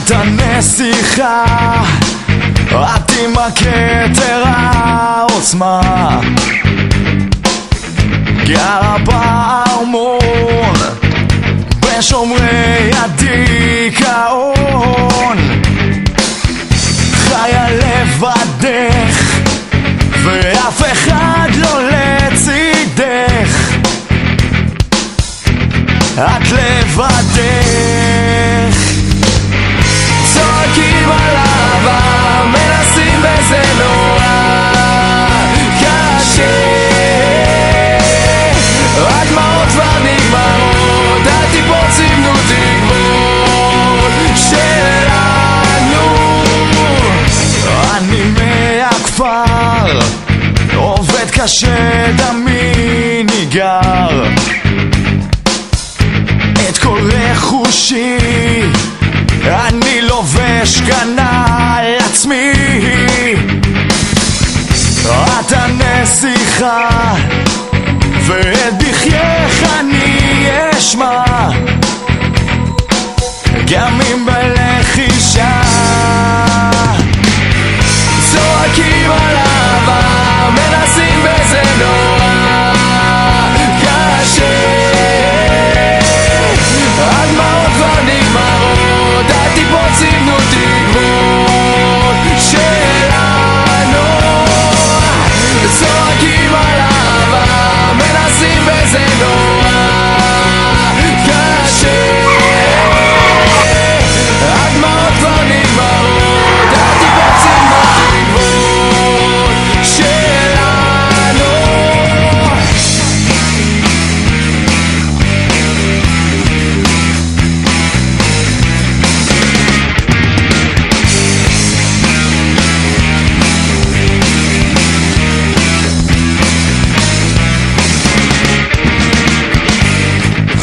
את הנסיכה, את עם הכתר העוצמה, גרה בארמון בשומרי הדיכאון, חיה לבדך ואף אחד לא לצידך, את לבדך. צועקים על אהבה, מנסים וזה נורא קשה, הדמעות כבר נגמרות, אל תיפול סימנו תגמור שלנו. אני מהכפר, עובד קשה, דמי ניגר, את כל רכושי אני לובש גנה על עצמי. את הנסיכה ואת בחייך אני אשמע, גם אם בלחישה. צועקים על אהבה, מנסים וזה נורא קשה, הדמעות כבר נגמרות, אל תיפול סימנו תגמור שלנו. צועקים על אהבה, מנסים וזה נורא קשה, הדמעות כבר נגמרות, אל תיפול סימנו תגמור שלנו.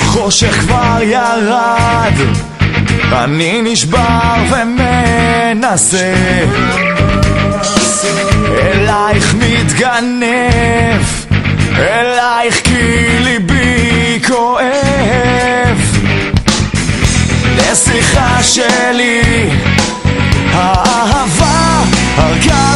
חושך כבר ירד, אני נשבר ומנסה, אלייך מתגנב, אלייך כי ליבי כואב. נסיכה שלי, האהבה הרגה